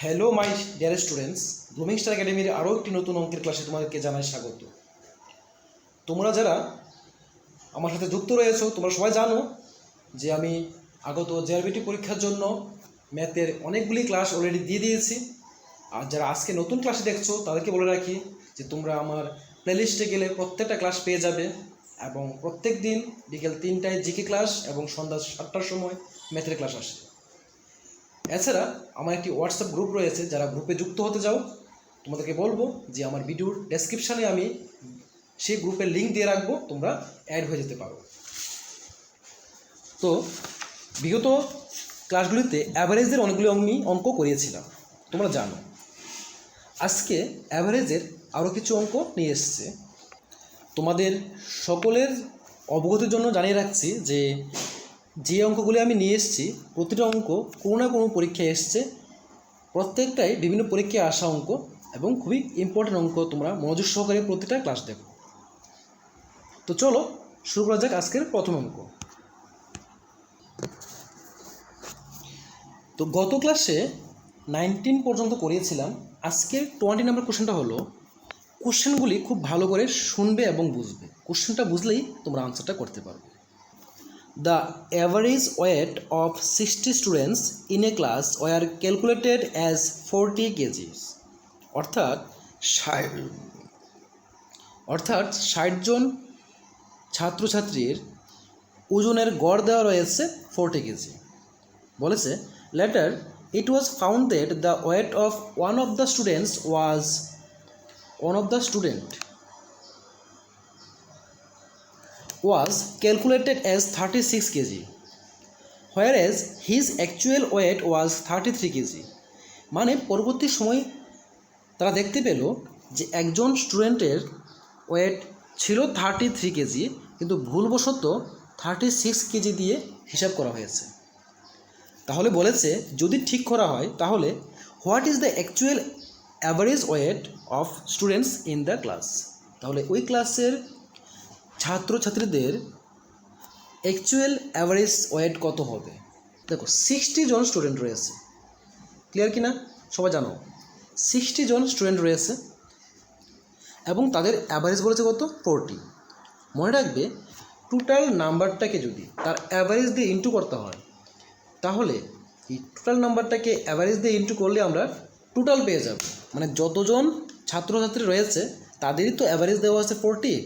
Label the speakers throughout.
Speaker 1: Hello my dear students, blooming star একাডেমির আরও একটি নতুন অঙ্কের ক্লাসে তোমাদেরকে জানাই স্বাগত। তোমরা যারা আমার সাথে যুক্ত রয়েছো তোমরা সবাই জানো যে আমি আগত জেআরবিটি পরীক্ষার জন্য ম্যাথের অনেকগুলি ক্লাস অলরেডি দিয়ে দিয়েছি। আর যারা আজকে নতুন ক্লাসে দেখছো তাদেরকে বলে রাখি যে তোমরা আমার প্লেলিস্টে গেলে প্রত্যেকটা ক্লাস পেয়ে যাবে এবং প্রত্যেক দিন বিকেল 3টায় জিকে ক্লাস এবং সন্ধ্যা 7টার সময় ম্যাথের ক্লাস আসে। এছাড়া আমার একটি হোয়াটসঅ্যাপ গ্রুপ রয়েছে, যারা গ্রুপে যুক্ত হতে চাও তোমাদেরকে বলবো যে আমার ভিডিওর ডেসক্রিপশানে আমি সেই গ্রুপের লিঙ্ক দিয়ে রাখবো, তোমরা অ্যাড হয়ে যেতে পারো। তো বিগত ক্লাসগুলিতে অ্যাভারেজের অনেকগুলি আমি অঙ্ক করিয়েছিলাম, তোমরা জানো। আজকে অ্যাভারেজের আরও কিছু অঙ্ক নিয়ে এসছে। তোমাদের সকলের অবগতির জন্য জানিয়ে রাখছি যে অঙ্কগুলি আমি নিয়ে এসেছি প্রতিটা অঙ্ক কোনো না কোনো পরীক্ষায় এসছে, প্রত্যেকটাই বিভিন্ন পরীক্ষায় আসা অঙ্ক এবং খুবই ইম্পর্টেন্ট অঙ্ক। তোমরা মনোযোগ সহকারে প্রতিটা ক্লাস দেখো। তো চলো শুরু করা যাক আজকের প্রথম অঙ্ক। তো গত ক্লাসে 19 পর্যন্ত করিয়েছিলাম। আজকের 20 নম্বর কোশ্চেনটা হলো, কোশ্চেনগুলি খুব ভালো করে শুনবে এবং বুঝবে। কোশ্চেনটা বুঝলেই তোমরা আনসারটা করতে পারবে। The average weight of 60 students in a class were calculated as 40 kgs. অর্থাৎ 60 জন ছাত্রছাত্রীর ওজনের গড় দেওয়া রয়েছে 40 কেজি। বলেছে later it was found that the weight of one of the student was calculated as 36 kg, whereas his actual weight was 33 kg. মানে পরবর্তী সময় তারা দেখতে পেল যে একজন স্টুডেন্টের ওয়েট ছিল 33 কেজি, কিন্তু ভুলবশত 36 কেজি দিয়ে হিসাব করা হয়েছে। তাহলে বলেছে যদি ঠিক করা হয় তাহলে what is the actual average weight of students in the class. তাহলে ওই ক্লাসের ছাত্রছাত্রীদের অ্যাকচুয়াল অ্যাভারেজ ওয়েট কত হবে। দেখো 60 জন স্টুডেন্ট রয়েছে, ক্লিয়ার কি না? সবাই জানো 60 জন স্টুডেন্ট রয়েছে এবং তাদের অ্যাভারেজ বলেছে কত 40। মনে রাখবে টোটাল নাম্বারটাকে যদি তার অ্যাভারেজ দিয়ে ইন্টু করতে হয় তাহলে এই টোটাল নাম্বারটাকে অ্যাভারেজ দিয়ে ইন্টু করলে আমরা টোটাল পেয়ে যাব। মানে যতজন ছাত্রছাত্রী রয়েছে তাদেরই তো অ্যাভারেজ দেওয়া আছে 40।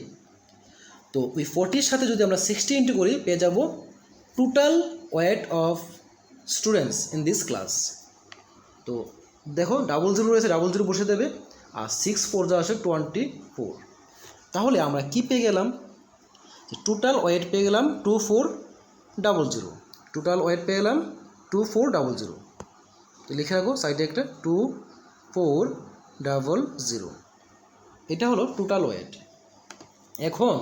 Speaker 1: তো ওই 40-র সাথে যদি আমরা 60 ইন্টু করি পেয়ে যাব total weight of students in this class. তো দেখো 00 রয়েছে, 00 বসে দেবে, আর 6 4 যা আসে 24। তাহলে আমরা কি পেয়ে গেলাম? টোটাল ওয়েট পেয়ে গেলাম 2400। টোটাল ওয়েট পেয়ে গেলাম 2400। তো লিখে রাখো সাইডে একটা 2400। এটা হলো টোটাল ওয়েট। এখন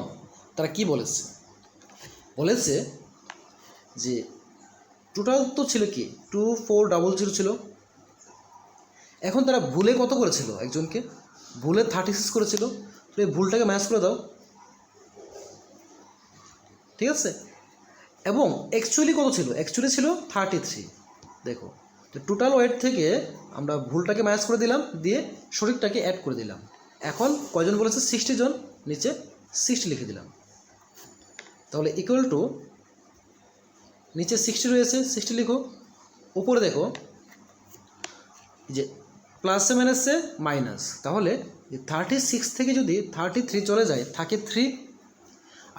Speaker 1: তারা কি বলেছে যে টোটাল তো ছিল কি 2400 ছিল। এখন তারা ভুলে কত করেছিল, একজনকে ভুলে 36 করেছিল। তো এই ভুলটাকে ম্যাচ করে দাও, ঠিক আছে? এবং অ্যাকচুয়ালি কত ছিল? অ্যাকচুয়ালি ছিল 33। দেখো তো টোটাল ওয়েট থেকে আমরা ভুলটাকে ম্যাচ করে দিলাম, দিয়ে সঠিকটাকে অ্যাড করে দিলাম। এখন কয়জন বলেছে? 60 জন, নিচে 60 লিখে দিলাম। তাহলে ইকুয়াল টু নিচে 60 রয়েছে, 60 লিখো। উপরে দেখো যে প্লাসে মাইনাসে মাইনাস, তাহলে 36 থেকে যদি 33 চলে যায় থাকে 3,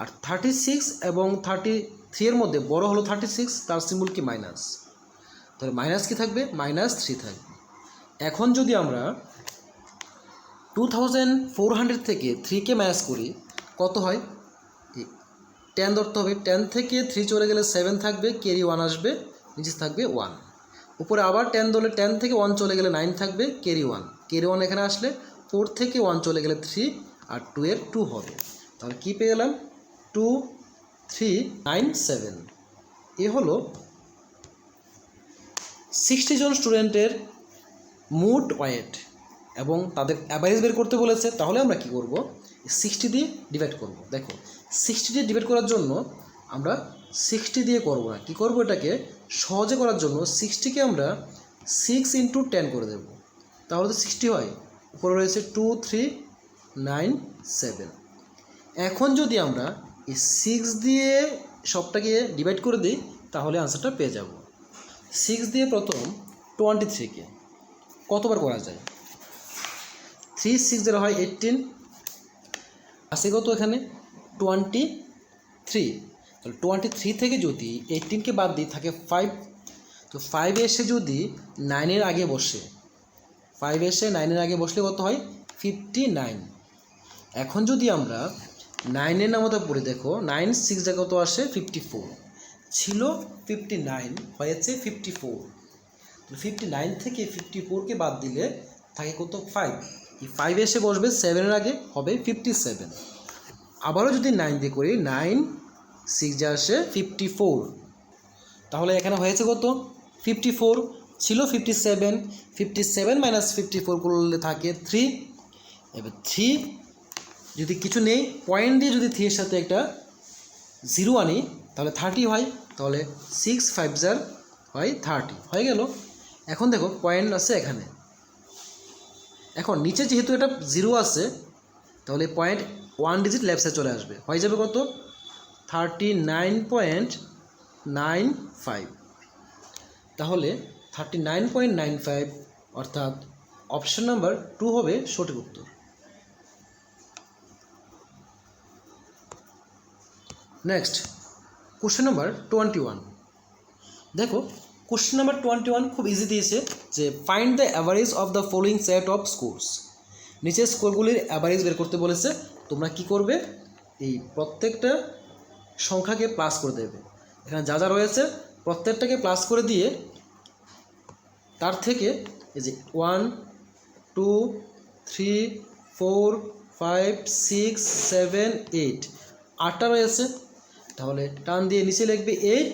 Speaker 1: আর 36 এবং 33 এর মধ্যে বড় হলো 36, তার সিম্বল কি মাইনাস। তাহলে মাইনাস কি থাকবে? -3 থাকবে। এখন যদি আমরা 2400 থেকে 3কে মাইনাস করি কত হয়? 10 ধরতে হবে। 10 থেকে 3 চলে গেলে 7 থাকবে, ক্যারি 1 আসবে, নিচে থাকবে 1। উপরে আবার 10 ধরলে 10 থেকে 1 চলে গেলে 9 থাকবে, ক্যারি 1। ক্যারি 1 এখানে আসলে 4 থেকে 1 চলে গেলে 3, আর 2 এর 2 হবে। তাহলে কী পেয়ে গেলাম? 2397। এ হলো 60 জন স্টুডেন্টের মোট ওয়েট এবং তাদের অ্যাভারেজ বের করতে বলেছে। তাহলে আমরা কি করব? 60 দিয়ে ডিভাইড করব। দেখো 60 দিয়ে ডিভাইড করার জন্য আমরা 60 দিয়ে করব না, কি করব? এটাকে সহজে করার জন্য 60কে আমরা 6 ইন্টু 10 করে দেব, তাহলে তো 60 হয়। উপরে রয়েছে 2 3 9 7। এখন যদি আমরা এই 6 দিয়ে সবটাকে ডিভাইড করে দিই তাহলে আনসারটা পেয়ে যাব। 6 দিয়ে প্রথম 23কে কতবার করা যায়? 3 6 0 হয় 18, আছে কত এখানে 23। তাহলে 23 থেকে যদি 18কে বাদ দিই থাকে 5, তো 5 এসে যদি 9-এর আগে বসে, 5 এসে 9-এর আগে বসলে কত হয় 59। এখন যদি আমরা 9-এর নামতা পড়ে দেখো 9 6 জায়গা কত আসে 54, ছিল 59 হয়েছে 54। 59 থেকে 54কে বাদ দিলে থাকে কত 5, এই 5 এসে বসবে 7-এর আগে হবে 57। আবারও যদি 9 দিয়ে করি 9 6 যা আসে 54, তাহলে এখানে হয়েছে কত 54, ছিল 57, 57 মাইনাস 54 করলে থাকে 3। এবার 3 যদি কিছু নেই পয়েন্ট দিয়ে যদি 3 এর সাথে একটা 0 আনি তাহলে 30 হয়, তাহলে 6 5 jar হয় 30 হয়ে গেল। এখন দেখো পয়েন্ট আছে এখানে, এখন নিচে যেহেতু এটা 0 আছে তাহলে পয়েন্ট 1 ডিজিট লেফট সাইড চলে আসবে, হয়ে যাবে কত 39.95। তাহলে 39.95 অর্থাৎ অপশন নাম্বার 2 হবে সঠিক উত্তর। Next question number 21। দেখো কোশ্চেন নাম্বার 21 খুব ইজি দিয়েছে যে find the average of the following set of scores. নিচের স্কোরগুলির অ্যাভারেজ বের করতে বলেছে। তোমরা কি করবে, এই প্রত্যেকটা সংখ্যাকে প্লাস করে দেবে, এখানে যা যা রয়েছে প্রত্যেকটাকে প্লাস করে দিয়ে তার থেকে এই যে 1 2 3 4 5 6 7 8 8টা রয়েছে, তাহলে টান দিয়ে নিচে লিখবে 8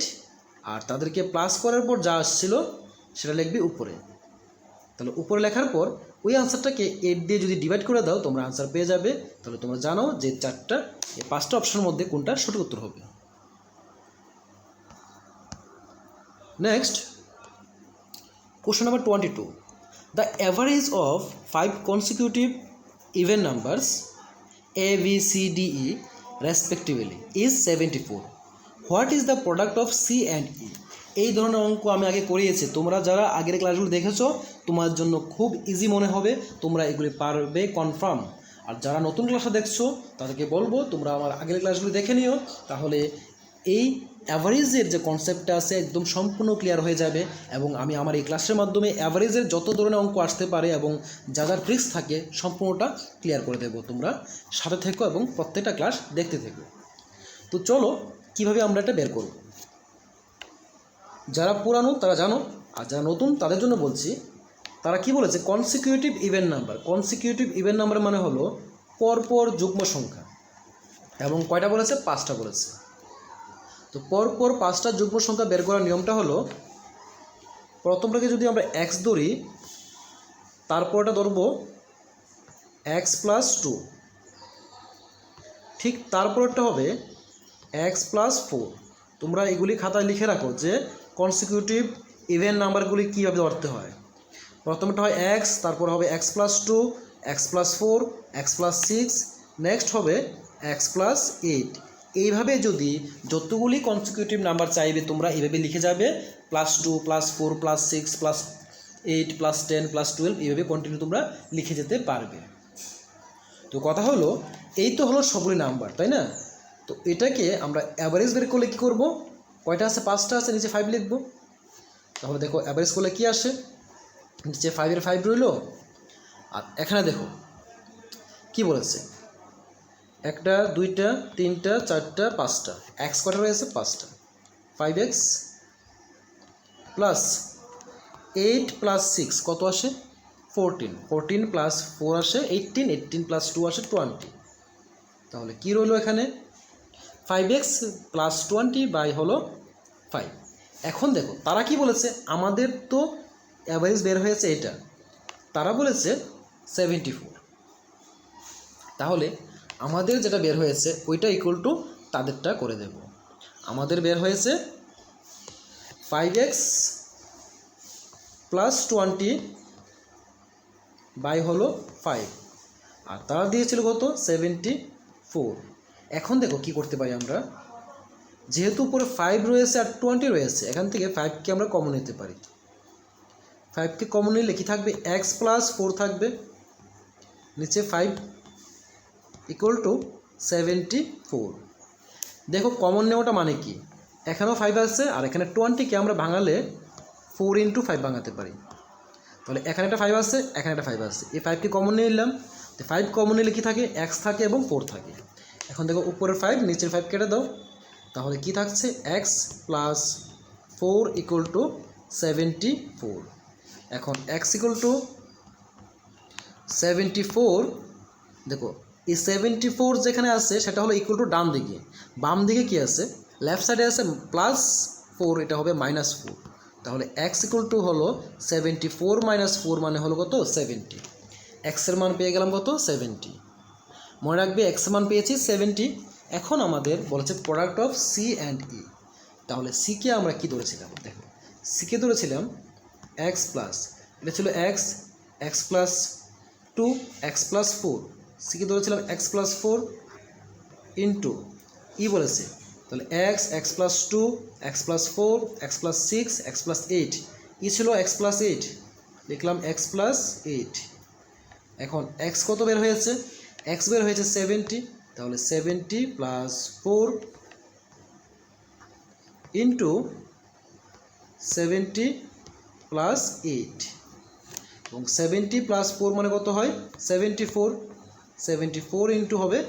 Speaker 1: আর তাদেরকে প্লাস করার পর যা আসছিল সেটা লিখবে উপরে। তাহলে উপরে লেখার পর ওই আনসারটাকে 8 দিয়ে যদি ডিভাইড করে দাও তোমরা আনসার পেয়ে যাবে। তাহলে তোমরা জানো যে 5টা অপশনের মধ্যে কোনটা সঠিক উত্তর হবে। Next question number 22। The average of 5 consecutive even numbers a b c d e respectively is 74. What is the product of C and E? এই ধরনের অঙ্ক আমি আগে করিয়েছি, তোমরা যারা আগের ক্লাসগুলো দেখেছো তোমার জন্য খুব ইজি মনে হবে, তোমরা এগুলি পারবে কনফার্ম। আর যারা নতুন ক্লাসে দেখছো তাদেরকে বলবো তোমরা আমার আগের ক্লাসগুলি দেখে নিও, তাহলে এই অ্যাভারেজের যে কনসেপ্টটা আছে একদম সম্পূর্ণ ক্লিয়ার হয়ে যাবে। এবং আমি আমার এই ক্লাসের মাধ্যমে অ্যাভারেজের যত ধরনের অঙ্ক আসতে পারে এবং যা যা ট্রিক্স থাকে সম্পূর্ণটা ক্লিয়ার করে দেবো। তোমরা সাথে থেকো এবং প্রত্যেকটা ক্লাস দেখতে থেকো। তো চলো কীভাবে আমরা এটা বের করব। যারা পুরানো তারা জানো, আর যারা নতুন তাদের জন্য বলছি। তারা কি বলেছে, consecutive even number. Consecutive even number মানে হলো পরপর যুগ্ম সংখ্যা, এবং কয়টা বলেছে 5টা বলেছে। তো পরপর 5টা যুগ্ম সংখ্যা বের করার নিয়মটা হলো, প্রথমটাকে যদি আমরা এক্স ধরি তারপরটা ধরবো এক্স প্লাস 2, ঠিক তারপরটা হবে এক্স প্লাস 4। তোমরা এগুলি খাতায় লিখে রাখো যে কনসিকিউটিভ ইভেন নাম্বারগুলি কীভাবে ধরতে হয়। প্রথমটা হয় এক্স, তারপর হবে x plus 2, x plus 4, x plus 6, next হবে এক্স প্লাস 8। এইভাবে যদি যতগুলি কনসিকিউটিভ নাম্বার চাইবে তোমরা এইভাবে লিখে যাবে, +2 +4 +6 +8 +10 +12, এইভাবে কন্টিনিউ তোমরা লিখে যেতে পারবে। তো কথা হলো এই তো হলো সবগুলি নাম্বার, তাই না? তো এটাকে আমরা অ্যাভারেজ বের করলে কী করবো, কয়টা আছে 5টা আছে, নিচে 5 লিখব। তাহলে দেখো অ্যাভারেজ করলে কী আসে, নিচে 5-এর 5 রইল। আর এখানে দেখো কি বলেছে, 1টা 2টা 3টা 4টা 5টা, এক্স কটা রয়েছে 5টা, 5x প্লাস 8 প্লাস 6 কত আসে 14, 14 প্লাস 4 আসে 18, 18 প্লাস 2 আসে 20। তাহলে কি রইল এখানে 5x প্লাস 20 বাই হলো 5। এখন দেখো তারা কি বলেছে, আমাদের তো অ্যাভারেজ বের হয়েছে এটা, তারা বলেছে 74। তাহলে আমাদের যেটা বের হয়েছে ওইটা ইকুয়াল টু তাদেরটা করে দেব। আমাদের বের হয়েছে 5x প্লাস 20 বাই হলো 5, আর তারা দিয়েছিল কত 74। এখন দেখো কি করতে পারি আমরা, যেহেতু উপরে 5 রয়েছে আর 20 রয়েছে, এখান থেকে 5কে আমরা কমন নিতে পারি। 5কে কমন নিলে কি থাকবে, এক্স প্লাস 4 থাকবে, নিচে 5 ইকুয়াল টু 74। দেখো কমন নেওয়াটা মানে কি, এখানেও 5 আছে আর এখানে 20কে আমরা ভাঙালে 4 ইন্টু 5 ভাঙাতে পারি। তাহলে এখানে একটা 5 আছে, এখানে একটা 5 আছে, এই 5কে কমন নিয়ে নিলাম। তো 5 কমন নিলে কি থাকে, এক্স থাকে এবং 4 থাকে। এখন দেখো উপরের 5 নিচের 5 কেটে দাও, তাহলে কি থাকছে, এক্স প্লাস 4 ইকুয়াল টু 74। এখন এক্স ইকুয়াল টু 74, দেখো এই 74 যেখানে আছে সেটা হলো ইকুয়াল টু ডান দিকে, বাম দিকে কি আছে, লেফট সাইডে আছে প্লাস 4, এটা হবে -4। তাহলে এক্স ইকুয়াল টু হলো 74 - 4 মানে হলো কত, 70। এক্সের মান পেয়ে গেলাম কত, 70। মনে রাখবে এক্সের মান পেয়েছি 70। এখন আমাদের বলেছে প্রোডাক্ট অফ সি অ্যান্ড ই। তাহলে সিকে আমরা কি ধরেছিলাম, দেখো সিকে ধরেছিলাম এক্স প্লাস, এটা ছিল x, x plus 2, x plus 4, সিকে ধরেছিলাম এক্স প্লাস 4 ইন্টু ই বলেছে, তাহলে x, x plus 2, x plus 4, x plus 6, x plus 8, ই ছিল এক্স প্লাস 8, লিখলাম এক্স প্লাস 8। এখন এক্স কত বের হয়েছে, এক্স বের হয়েছে 70, তাহলে 70 প্লাস 4 ইন্টু 70 প্লাস 8, এবং 70 প্লাস 4 মানে কত হয়, 74, 74 ইন্টু হবে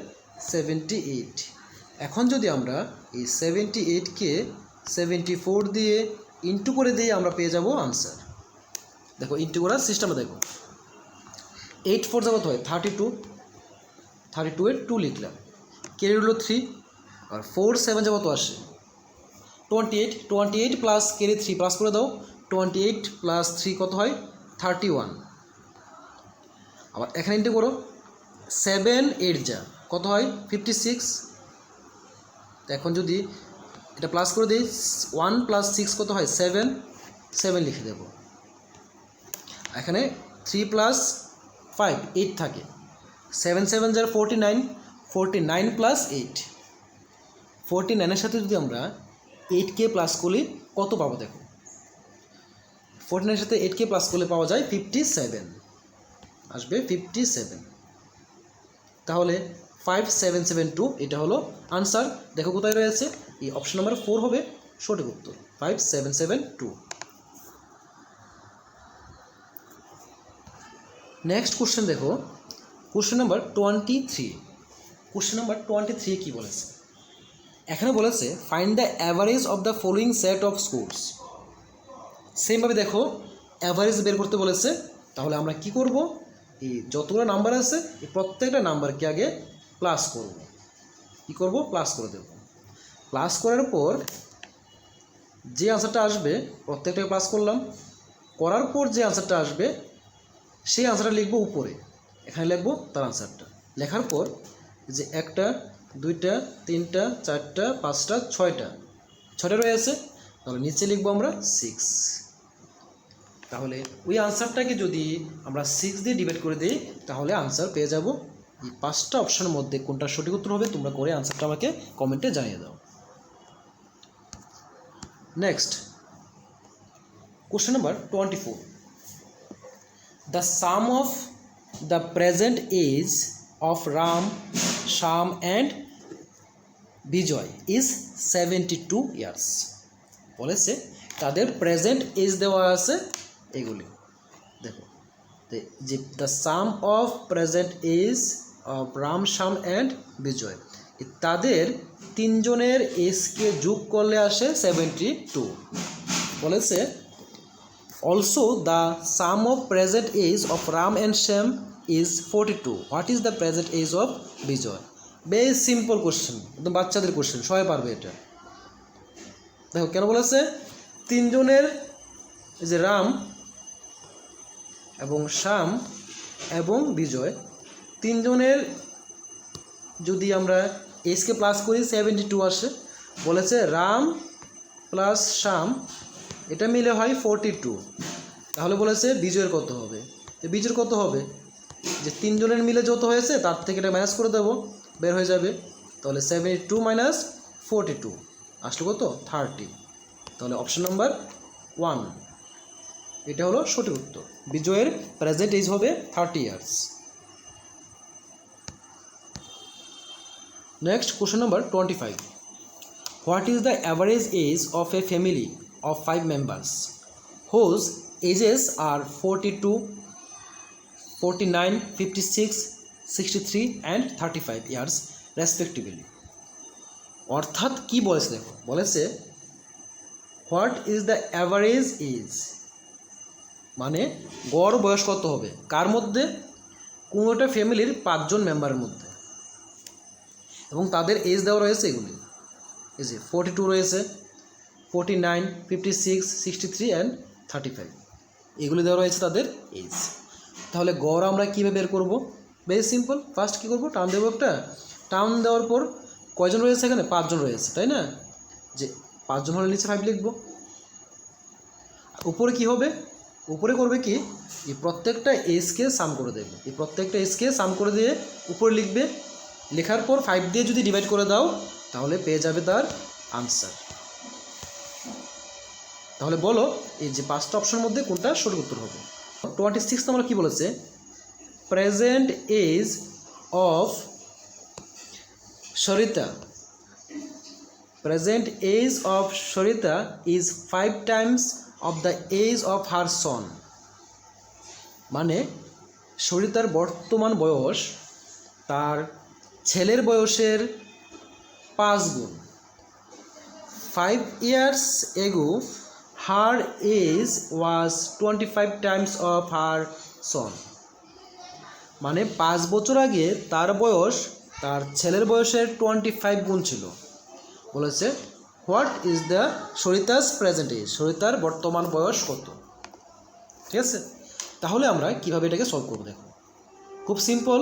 Speaker 1: 78। এখন যদি আমরা এই 78কে 74 দিয়ে ইন্টু করে দিয়ে আমরা পেয়ে যাব আনসার। দেখো ইন্টু করার সিস্টেমে দেখো, 8 4 কত হয় 32, 32 এর 2 লিখলাম, কে হলো 3, আর 4 7 কত আসে 28, 28 প্লাস কেড়ে 3 প্লাস করে দাও, 28 প্লাস 3 কত হয় 31। আবার এখানে ইন্টু করো, 7 8 যা কত হয় 56। এখন যদি এটা প্লাস করে দিই, 1 প্লাস 6 কত হয় 7, 7 লিখে দেব। এখানে 3 প্লাস 5 8 থাকে, 7 7 যার 49, 49 প্লাস 8, 49-এর সাথে যদি আমরা 8কে প্লাস করি কত পাবো, দেখো 49-এর সাথে 8কে প্লাস করলে পাওয়া যায় 57, আসবে 57। তাহলে 5772 এটা হলো আনসার। দেখো কোথায় রয়েছে, এই অপশন নাম্বার 4 হবে সঠিক উত্তর, 5772। নেক্সট কোশ্চেন দেখো, কোশ্চেন নাম্বার 23। কোশ্চেন নাম্বার 23 কি বলেছে, এখানে বলেছে find the average of the following set of scores. সেমভাবে দেখো অ্যাভারেজ বের করতে বলেছে, তাহলে আমরা কি করব, এই যতগুলো নাম্বার আছে এই প্রত্যেকটা নাম্বারকে আগে প্লাস করব। কি করব, প্লাস করে দেব। প্লাস করার পর যে আনসারটা আসবে প্রত্যেকটাকে প্লাস করলাম, করার পর যে আনসারটা আসবে সেই আনসারটা লিখব উপরে, এখানে লিখব তার আনসারটা। লেখার পর যে 1টা 2টা 3টা 4টা 5টা 6টা রয়েছে, তাহলে নিচে লিখব আমরা 6। তাহলে ওই আনসারটাকে যদি আমরা 6 দিয়ে ডিভাইড করে দিই তাহলে আনসার পেয়ে যাব। এই 5টা অপশনের মধ্যে কোনটা সঠিক উত্তর হবে তোমরা করে আনসারটা আমাকে কমেন্টে জানিয়ে দাও। Next question number 24। The sum of the present age of Ram, Sham and Bijoy is 72 years. বলেছে তাদের প্রেজেন্ট এজ দেওয়া আছে এগুলি। দেখো যে the sum of present age of Ram, Shyam and Vijay, তাদের তিনজনের এজকে যোগ করলে আসে 72। বলেছে also the sum of present age of Ram and Shyam is 42. What is the present age of Vijay? বেশ সিম্পল কোশ্চেন, একদম বাচ্চাদের কোশ্চেন, সবাই পারবে এটা। দেখো কেন বলেছে, তিনজনের যে রাম এবং শ্যাম এবং বিজয়, তিনজনের যদি আমরা এজকে প্লাস করি 72 আসে। বলেছে রাম প্লাস শ্যাম এটা মিলে হয় 42, তাহলে বলেছে বিজয়ের কত হবে, তো বিজয়ের কত হবে, যে 3 জনের মিলে যত হয়েছে তার থেকে এটা মাইনাস করে দেবো, বের হয়ে যাবে। তাহলে 72 মাইনাস 42 আসলো কত 30। তাহলে অপশন নাম্বার 1 এটা হলো সঠিক উত্তর। বিজয়ের প্রেজেন্ট এজ হবে 30 years. Next question number 25, what is the average age of a family of 5 members whose ages are 42, 49, 56, 63 and 35 years respectively. অর্থাৎ কি বলেছে দেখো, বলেছে what is the average age, মানে গড় বয়স কত হবে কার মধ্যে, কোনো একটা ফ্যামিলির 5 জন মেম্বারের মধ্যে, এবং তাদের এজ দেওয়া রয়েছে এগুলি, এই যে 42 রয়েছে, 49, 56, 63 অ্যান্ড 35 এগুলি দেওয়া রয়েছে তাদের এজ। তাহলে গড় আমরা কীভাবে বের করব, ভেরি সিম্পল। ফার্স্ট কী করবো, টার্ম দেবো একটা, টার্ম দেওয়ার পর কয়জন রয়েছে এখানে 5 জন রয়েছে, তাই না, যে 5 জন হলে নিচে 5 লিখবো। উপরে কি হবে, উপরে করবে কি, এই প্রত্যেকটা এজকে সাম করে দেবে, এই প্রত্যেকটা এজকে সাম করে দিয়ে উপরে লিখবে, লেখার পর 5 দিয়ে যদি ডিভাইড করে দাও তাহলে পেয়ে যাবে তার আনসার। তাহলে বলো এই যে 5টা অপশনের মধ্যে কোনটা সঠিক উত্তর হবে। 26 নম্বর কি বলেছে, present age of Sarita, present age of Sarita is 5 times of the age of her son, মানে সরিতার বর্তমান বয়স তার ছেলের বয়সের 5 গুণ। 5 years ago her age was 25 times of her son, মানে 5 বছর আগে তার বয়স তার ছেলের বয়সের 25 গুণ ছিল। বলেছে what is the Sarita's present age, সরিতার বর্তমান বয়স কত। ঠিক আছে, তাহলে আমরা কিভাবে এটাকে সলভ করবো দেখো, খুব সিম্পল।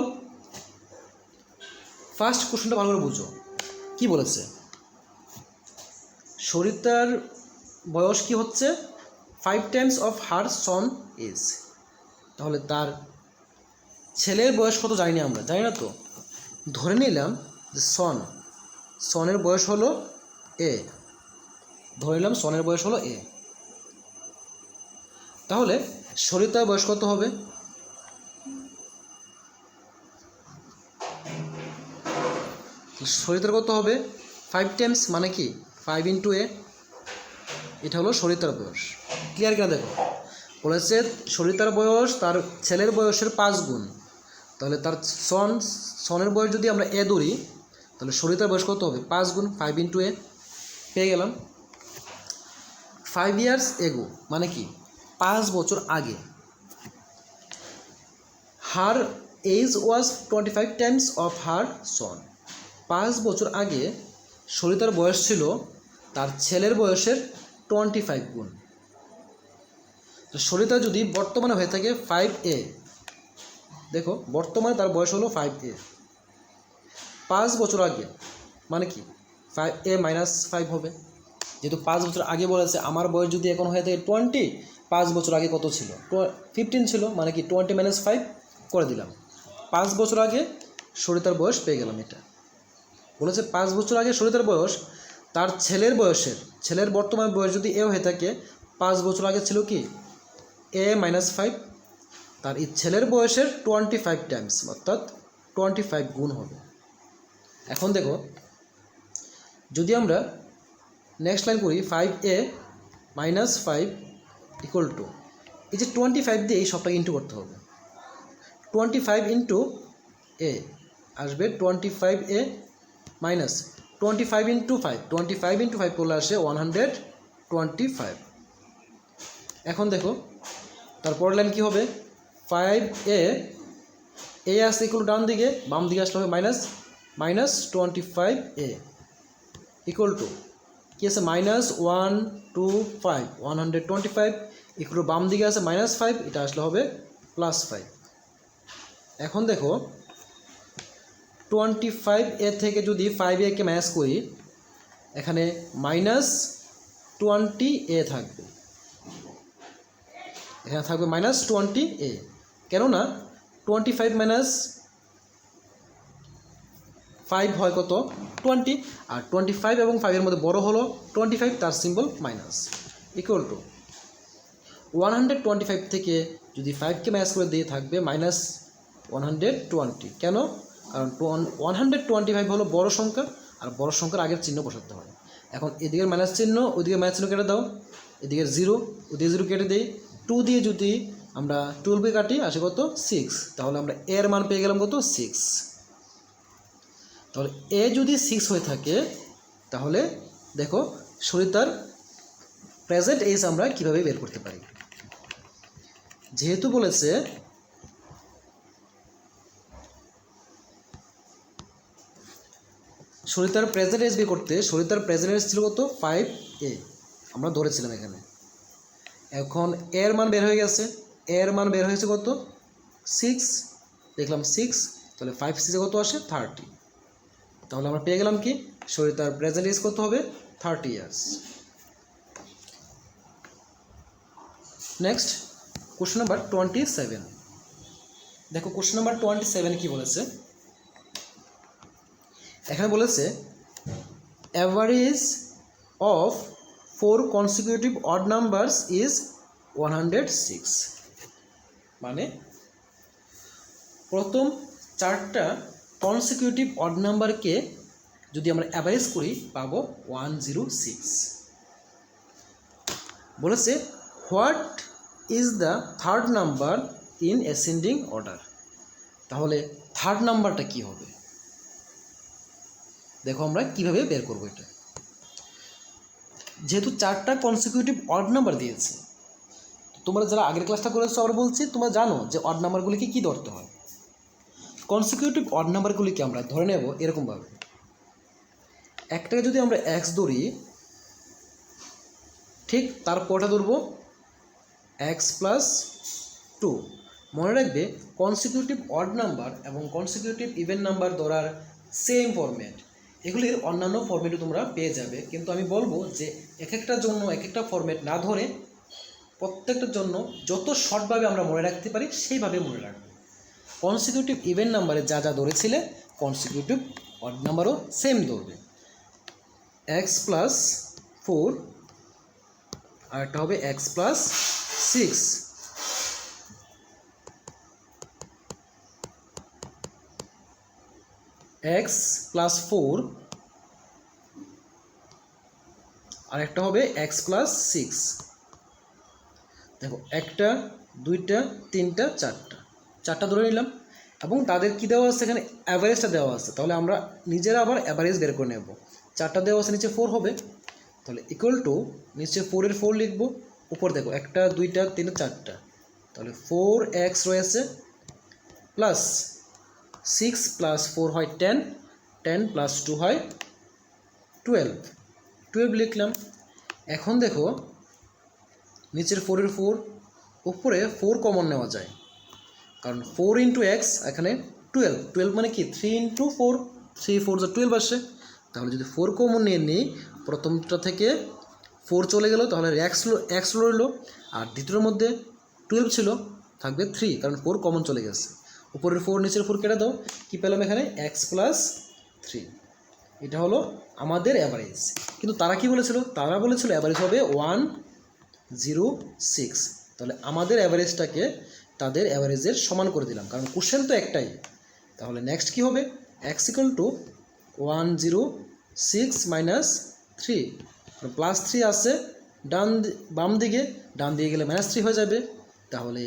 Speaker 1: ফার্স্ট কোশ্চেনটা ভালো করে বুঝো, কি বলেছে, সরিতার বয়স কি হচ্ছে 5 times of her son age, তাহলে তার ছেলের বয়স কত জানি না আমরা, জানি না তো, ধরে নিলাম যে সনের বয়স হলো এ, ধরে নিলাম সনের বয়স হলো এ, তাহলে সরিতার বয়স কত হবে, সরিতার কত হবে 5 টাইমস, মানে কি 5 ইন্টু এ, এটা হলো সরিতার বয়স। ক্লিয়ার কিনা দেখো, বলেছে সরিতার বয়স তার ছেলের বয়সের 5 গুণ, তাহলে তার সনের বয়স যদি আমরা এ ধরি তাহলে সরিতার বয়স কত হবে 5 গুণ 5 ইন্টু এ, পেয়ে গেলাম। 5 years ago মানে কি 5 বছর আগে, her age was 25 times of her son, 5 বছর আগে সরিতার বয়স ছিল তার ছেলের বয়সের 25 গুণ। তো সরিতা যদি বর্তমানে হয়ে থাকে 5A, দেখো বর্তমানে তার বয়স হলো 5A, 5 বছর আগে মানে কি 5A মাইনাস 5 হবে, যেহেতু 5 বছর আগে বলেছে, আমার বয়স যদি এখন হয়ে থাকে 20, 5 বছর আগে কত ছিল 15 ছিল, মানে কি 20 মাইনাস 5 করে দিলাম, 5 বছর আগে সরিতার বয়স পেয়ে গেলাম। এটা বলেছে 5 বছর আগে সরিতার বয়স তার ছেলের বর্তমান বয়স যদি এ হয়ে থাকে, 5 বছর আগে ছিল কি এ মাইনাস 5, তার এই ছেলের বয়সের 25 টাইমস অর্থাৎ 25 গুণ হবে। এখন দেখো যদি আমরা নেক্সট লাইন করি 5A মাইনাস 5 ইকুয়াল টু, এই যে 25 দিয়ে এই সবটাকে ইন্টু করতে হবে, 25 ইন্টু এ আসবে 25A মাইনাস 25 ইন্টু 5, 25 ইন্টু 5 করলে আসে 125। এখন দেখো তারপর লাইন কী হবে, 5A আসছে ইকুয়াল ডান দিকে, বাম দিকে আসলে হবে মাইনাস 25A ইকুয়াল টু কী আছে -125, 125 ইকুয়াল বাম দিকে আছে -5, এটা আসলে হবে +5। এখন দেখো 25A থেকে যদি 5A কে মাইনাস করি, এখানে -20A থাকবে, এখানে থাকবে -20a, কেননা 25 মাইনাস 5 হয় কত 20, আর 25 এবং 5 এর মধ্যে বড় হলো 25, তার সিম্বল মাইনাস, ইকুয়াল টু 125 থেকে যদি 5কে মাইনাস করে দিয়ে থাকবে -120, কেন? কারণ 125 হলো বড় সংখ্যা, আর বড় সংখ্যার আগের চিহ্ন বসাতে হয়। এখন এদিকের মাইনাস চিহ্ন ওইদিকে মাইনাস চিহ্ন কেটে দাও, এদিকে 0 ওদিকে 0 কেটে দিই, 2 দিয়ে যদি আমরা 12কে কাটি আসে কত 6, তাহলে আমরা এর মান পেয়ে গেলাম কত 6। তাহলে এ যদি 6 হয়ে থাকে তাহলে দেখো সরিতার প্রেজেন্ট এজ আমরা কিভাবে বের করতে পারি। যেহেতু বলেছে সরিতার প্রেজেন্ট এজ বের করতে, সরিতার প্রেজেন্ট এজ ছিল কত 5a, আমরা ধরেছিলাম এখানে। এখন এর মান বের হয়ে গেছে, এর মান বের হয়েছে কত 6, দেখলাম 6, তাহলে 5 6 কত আসে 30, তাহলে আমরা পেয়ে গেলাম কি সরিতার প্রেজেন্ট এজ কত হবে 30 ইয়ার্স। নেক্সট কোশ্চেন নাম্বার 27, দেখো কোশ্চেন নাম্বার 27 কি বলেছে, এখানে বলেছে average of 4 consecutive odd numbers is 106, মানে প্রথম 4টা কনসিকিউটিভ অড নাম্বারকে যদি আমরা অ্যাভারেজ করি পাবো 106। বলেছে what is the third number in ascending order, তাহলে থার্ড নাম্বারটা কি হবে, দেখো আমরা কিভাবে বের করব এটা। যেহেতু 4টা কনসিকিউটিভ অড নাম্বার দিয়েছে, তোমরা যারা আগের ক্লাসটা করেছো আবার বলছি, তোমরা জানো যে অড নাম্বারগুলিকে কী ধরতে হয়। কনসিকিউটিভ অড নাম্বারগুলিকে আমরা ধরে নেব এরকমভাবে, একটাকে যদি আমরা এক্স ধরি, ঠিক তারপরটা ধরবো x+2। মনে রাখবে কনসিকিউটিভ অড নাম্বার এবং কনসিকিউটিভ ইভেন নাম্বার ধরার সেম ফরম্যাট, এগুলির অন্যান্য ফরম্যাটও তোমরা পেয়ে যাবে, কিন্তু আমি বলবো যে এক একটার জন্য এক একটা ফরম্যাট না ধরে প্রত্যেকটার জন্য যত শর্টভাবে আমরা মনে রাখতে পারি সেইভাবে মনে রাখবো। কনসিকিউটিভ ইভেন নাম্বারে যা যা ধরেছিলে কনসিকিউটিভ অড নাম্বারও সেম ধরবে, x+4 আর একটা হবে x+6, x+4 আর একটা হবে x+6। দেখো একটা, দুইটা, তিনটা, চারটা ধরে নিলাম, এবং তাদের কি দেওয়া আছে এখানে অ্যাভারেজটা দেওয়া আছে, তাহলে আমরা নিজেরা আবার অ্যাভারেজ বের করে নেব। 4টা দেওয়া আছে, নিচে 4 হবে, তাহলে ইকুয়াল টু নিচে 4 এর 4 লিখব, উপর দেখো একটা, দুইটা, তিনটা, চারটা, তাহলে 4x রয়েছে প্লাস 6 + 4 হয় 10, 10 + 2 হয় 12 লিখলাম। এখন দেখো নিচের 4 এর 4, উপরে 4 কমন নেওয়া যায়, কারণ 4 × x এখানে 12 মানে কি 3 × 4, 3 4 12 আসে, তাহলে যদি 4 কমন নিয়ে নিই, প্রথমটা থেকে 4 চলে গেল, তাহলে x রইল, আর দ্বিতীয়র মধ্যে 12 ছিল, থাকবে 3, কারণ 4 কমন চলে গেছে। উপরের 4 নিচের 4 কেটে দাও, কী পেলাম এখানে x+3, এটা হলো আমাদের অ্যাভারেজ। কিন্তু তারা কি বলেছিল, তারা বলেছিল অ্যাভারেজ হবে 106, তাহলে আমাদের অ্যাভারেজটাকে তাদের অ্যাভারেজের সমান করে দিলাম, কারণ কোশ্চেন তো একটাই। তাহলে নেক্সট কি হবে, x = 106 - 3, +3 আছে বাম দিকে, ডান দিকে গেলে -3 হয়ে যাবে, তাহলে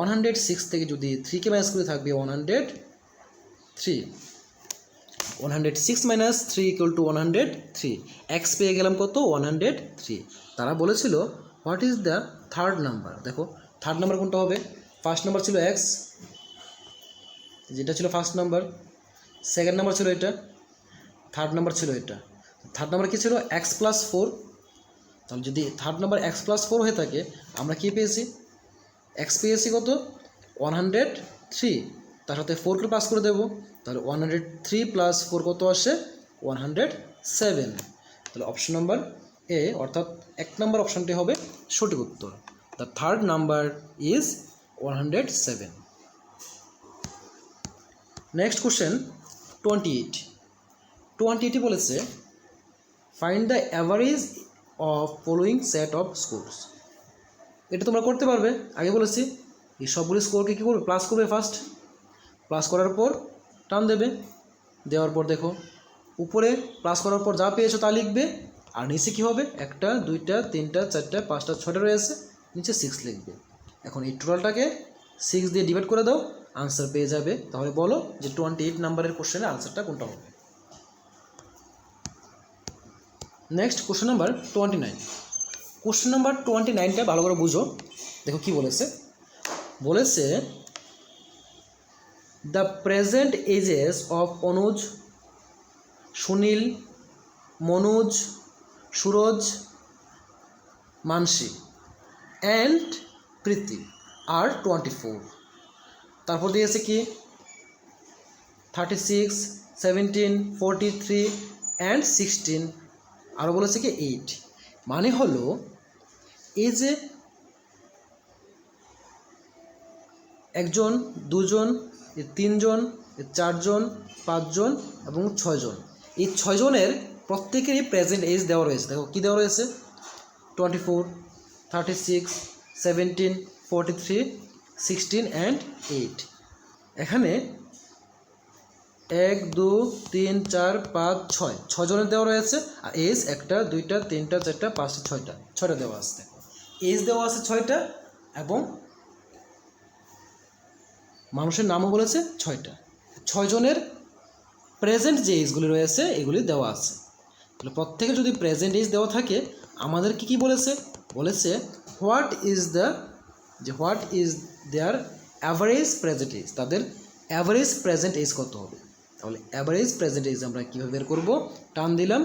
Speaker 1: 106 থেকে যদি 3কে মাইনাস করে থাকবে 103, 106 - 3 = 103, x পেয়ে গেলাম কত 103। তারা বলেছিল what is the third number, দেখো থার্ড নাম্বার কোনটা হবে, ফার্স্ট নাম্বার ছিল x, যেটা ছিল ফার্স্ট নাম্বার, সেকেন্ড নাম্বার ছিল এটা, থার্ড নাম্বার ছিল এটা। থার্ড নাম্বার কী ছিল x+4, তাহলে যদি থার্ড নাম্বার x+4 হয়ে থাকে, আমরা কী পেয়েছি x পেয়েছি কত 103, তার সাথে 4কে পাস করে দেবো, তাহলে 103 + 4 কত আসে 107, তাহলে অপশন নাম্বার এ অর্থাৎ 1 নম্বর অপশানটি হবে সঠিক উত্তর। The third number is 107. Next question 28 বলেছে find the average of following set of scores. এটা তোমরা করতে পারবে, আগে বলেছি এই সবগুলি স্কোরকে কী করবে, প্লাস করবে। ফার্স্ট প্লাস করার পর টার্ম দেবে, দেওয়ার পর দেখো উপরে প্লাস করার পর যা পেয়েছো তা লিখবে, আর নিচে কী হবে, 1 2 3 4 5 6 রয়েছে, নিচে 6 লিখবে। এখন এই টোটালটাকে 6 দিয়ে ডিভাইড করে দাও, আনসার পেয়ে যাবে। তাহলে বলো যে 28 নাম্বারের কোশ্চেনের আনসারটা কোনটা হবে। Next question number 29। Question number 29টা ভালো করে বুঝো, দেখো কি বলেছে। বলেছে the present ages of Anuj, Sunil, Manoj, Suraj, Manasi and Preeti are 24। তারপর দিয়েছে কি 36, 17, 43 অ্যান্ড 16, আরও বলেছে কি 8। মানে হলো এই যে 1 জন, 2 জন, 3 জন, 4 জন, 5 জন এবং 6 জন, এই 6 জনের প্রত্যেকেরই প্রেজেন্ট এজ দেওয়া রয়েছে। দেখো কী দেওয়া রয়েছে, 24, 36, 17, 43, 16 অ্যান্ড 8। এখানে 1 2 3 4 5 6 জনের দেওয়া রয়েছে, আর এজ 1 2 3 4 5 6টা দেওয়া আছে। এজ দেওয়া আছে 6টা এবং মানুষের নামও বলেছে 6টা। 6 জনের প্রেজেন্ট যে এজগুলি রয়েছে এগুলি দেওয়া আছে। তাহলে প্রত্যেকে যদি প্রেজেন্ট এজ দেওয়া থাকে, আমাদের কি বলেছে, বলেছে what is their average present age, তাদের অ্যাভারেজ প্রেজেন্ট এজ কত হবে। তাহলে অ্যাভারেজ প্রেজেন্ট এজ আমরা কীভাবে বের করবো, টান দিলাম,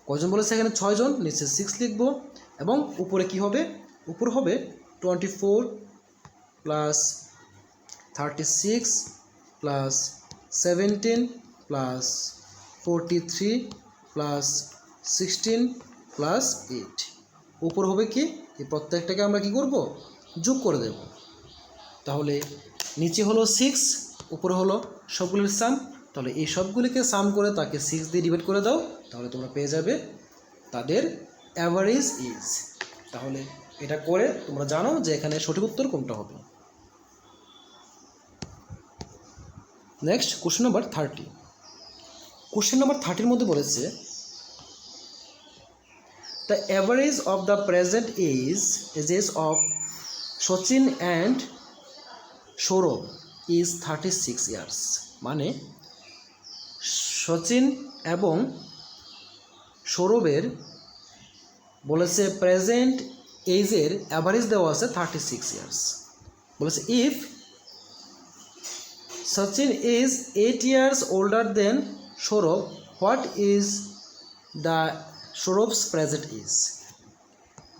Speaker 1: কজন বলেছে এখানে 6 জন, নিচে 6 লিখব এবং উপরে কি হবে, উপর হবে 24 plus 36 plus 17 plus 43 plus 16 plus 8। উপর হবে কি, এই প্রত্যেকটাকে আমরা কি করব, যোগ করে দেব। তাহলে নিচে হলো 6, উপরে হলো সবগুলির সাম। তাহলে এই সবগুলিকে সাম করে তাকে 6 দিয়ে ডিভাইড করে দাও, তাহলে তোমরা পেয়ে যাবে তাদের অ্যাভারেজ এজ। তাহলে এটা করে তোমরা জানো যে এখানে সঠিক উত্তর কোনটা হবে। Next question number 30। Question number 30-র মধ্যে বলেছে the average of the present ages of Sachin and Sourav is 36 years. মানে সচিন এবং সৌরভের বলেছে প্রেজেন্ট এজের অ্যাভারেজ দেওয়া আছে 36 ইয়ার্স। বলেছে if Sachin is 8 years older than Saurabh, what is the Saurabh's present age?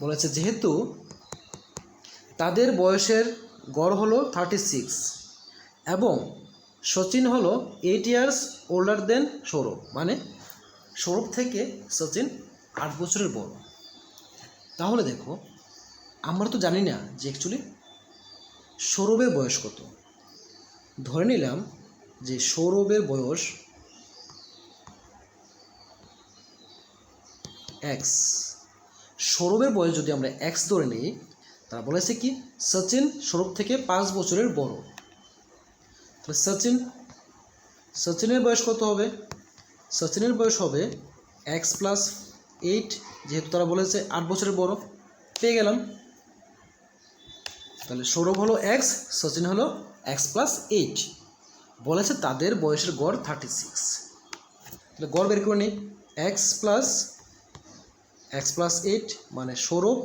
Speaker 1: বলেছে যেহেতু তাদের বয়সের গড় হলো 36 এবং সচিন হলো 8 years older than সৌরভ, মানে সৌরভ থেকে সচিন 8 বছরের বড়। তাহলে দেখো আমরা তো জানি না যে অ্যাকচুয়ালি সৌরভের বয়স কত। ধরে নিলাম যে সৌরভের বয়স এক্স। সৌরভের বয়স যদি আমরা এক্স ধরে নিই, তারা বলেছে কি সচিন সৌরভ থেকে 5 বছরের বড়। তাহলে সচিনের বয়স কত হবে, সচিনের বয়স হবে এক্স প্লাস 8, যেহেতু তারা বলেছে 8 বছরের বড়, পেয়ে গেলাম। তাহলে সৌরভ হলো এক্স, সচিন হলো এক্স প্লাস 8। বলেছে তাদের বয়সের গড় 36। তাহলে গড় বের করে নিই, এক্স প্লাস 8 মানে সৌরভ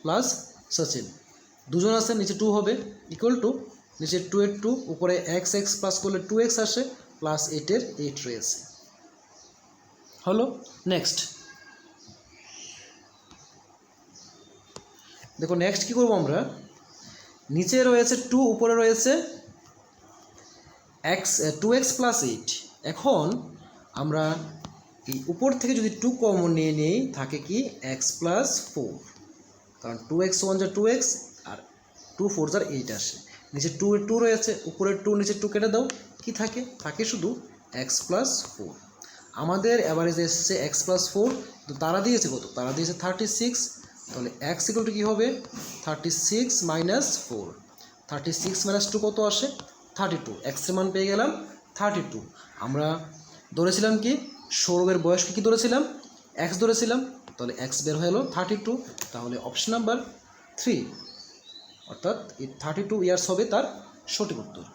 Speaker 1: প্লাস সচিন, দুজন আছে, নিচে 2 হবে, ইকুয়াল টু নিচে 2 এর 2, উপরে এক্স প্লাস করলে 2x আসে, প্লাস 8 এর 8 রয়েছে, হলো। নেক্সট দেখো নেক্সট কী করবো আমরা, নিচে রয়েছে 2, উপরে রয়েছে2x প্লাস 8। এখন আমরা এই উপর থেকে যদি 2 কমন নিয়ে নিই, থাকে কি x প্লাস 4, কারণ 2x 1 যা 2x আর 2 4 * 8 আসে, নিচে 2 রয়েছে, উপরে 2 নিচে 2 কেটে দাও, কি থাকে? থাকে শুধু x + 4। আমাদের অ্যাভারেজ এসেছে x + 4, তো তারা দিয়েছে কত? তারা দিয়েছে 36, তাহলে x = কী হবে? 36 - 4, 36 - 2 কত আসে? 32, x এর মান পেয়ে গেলাম 32। আমরা ধরেছিলাম কি সৌরভের বয়সকে কি ধরেছিলাম? x ধরেছিলাম, তাহলে x বের হয়ে এলো 32, তাহলে অপশন নাম্বার 3 অর্থাৎ 32 ইয়ার্স হবে তার সঠিক উত্তর।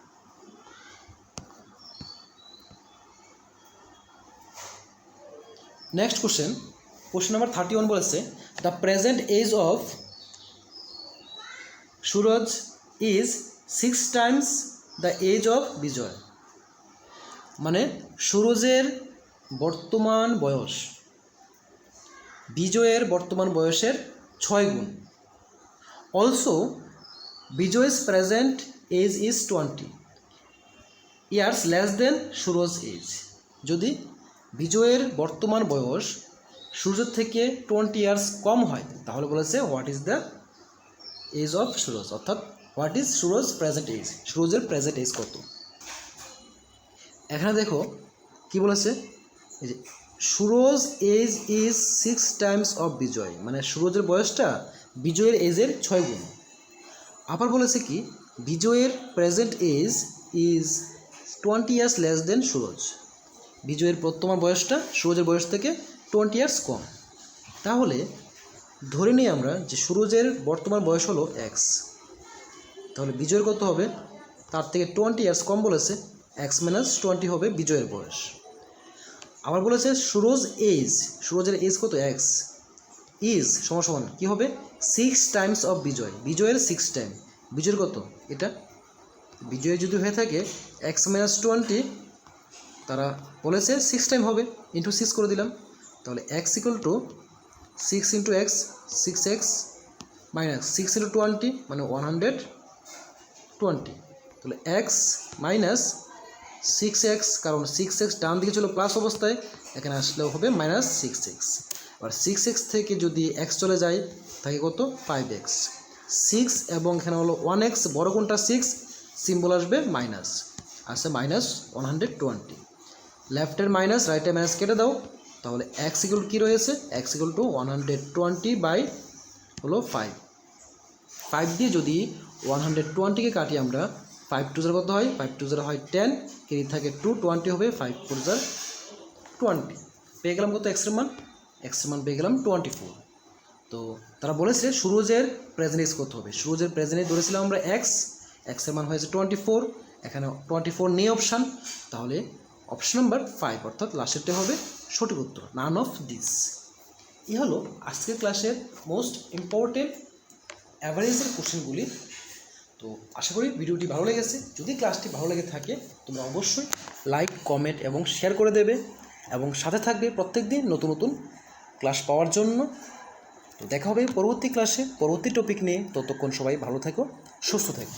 Speaker 1: নেক্সট কোশ্চেন নাম্বার 31 বলেছে the present age of Suraj is 6 times the age of Vijay. মানে সুরজের বর্তমান বয়স বিজয়ের বর্তমান বয়সের 6 গুণ। Also Vijay's present age is 20 years less than Suraj age. যদি বিজয়ের বর্তমান বয়স সূর্যের থেকে 20 ইয়ার্স কম হয় তাহলে বলেছে what is the age of Suraj, অর্থাৎ what is Suraj present age, সুরজের প্রেজেন্ট এজ কত। এখানে দেখো কি বলেছে, এই যে Suraj age is 6 times of Vijay, মানে সুরজের বয়সটা বিজয়ের এজের 6 গুণ। আবার বলেছে কি বিজয়ের present age is 20 years less than Suraj, বিজয়ের বর্তমান বয়সটা সুরজের বয়স থেকে 20 ইয়ার্স কম। তাহলে ধরে নিই আমরা যে সুরজের বর্তমান বয়স হলো x, তাহলে বিজয়ের কত হবে? তার থেকে 20 ইয়ার্স কম বলেছে, x - 20 হবে বিজয়ের বয়স। আবার বলেছে সুরজ এজ, সুরজের এজ কত? x ইজ সমান কী হবে? 6 টাইমস অফ বিজয়, বিজয়ের 6 টাইম, বিজয়ের কত? এটা বিজয়ের যদি হয়ে থাকে x - 20, তারা বলেছে 6 টাইম হবে, ইন্টু 6 করে দিলাম, তাহলে x = 6 × x, 6x - 6 × 20 মানে 120, তাহলে x - 6x, কারণ 6x ডান দিকে ছিল প্লাস অবস্থায়, এখানে আসলেও হবে -6x। আর 6x থেকে যদি x চলে যায় থাকে কত? 5x, 6 এবং এখানে হলো 1x, বড় কোনটা? 6, সিম্বল আসবে মাইনাস, আসছে -120, লেফটের মাইনাস রাইটের মাইনাস কেটে দাও, তাহলে x = কী রয়েছে? x = 120/5, 5 দিয়ে যদি 120কে কাটি আমরা, 5 2 * কত হয়? 5 2 * হয় 10, কেরি থাকে 2, 20 হবে, 5 4 = 20, পেয়ে গেলাম কত? x এর মান, x এর মান পেয়ে গেলাম 24। তো তারা বলেছে সুরজের প্রেজেন্ট এজ কত হবে? সুরজের প্রেজেন্ট এজ ধরেছিলাম আমরা x এর মান হয়েছে 24, এখানে 24 নেই অপশান, তাহলে অপশন নাম্বার 5 অর্থাৎ লাস্টেরটা হবে সঠিক উত্তর, নান অফ দিস। এই হলো আজকের ক্লাসের মোস্ট ইম্পর্টেন্ট অ্যাভারেজের কোশ্চেনগুলি। তো আশা করি ভিডিওটি ভালো লেগেছে। যদি ক্লাসটি ভালো লেগে থাকে তোমরা অবশ্যই লাইক, কমেন্ট এবং শেয়ার করে দেবে এবং সাথে থাকবে প্রত্যেক দিন নতুন নতুন ক্লাস পাওয়ার জন্য। তো দেখা হবে পরবর্তী ক্লাসে পরবর্তী টপিক নিয়ে। ততক্ষণ সবাই ভালো থেকো, সুস্থ থেকো।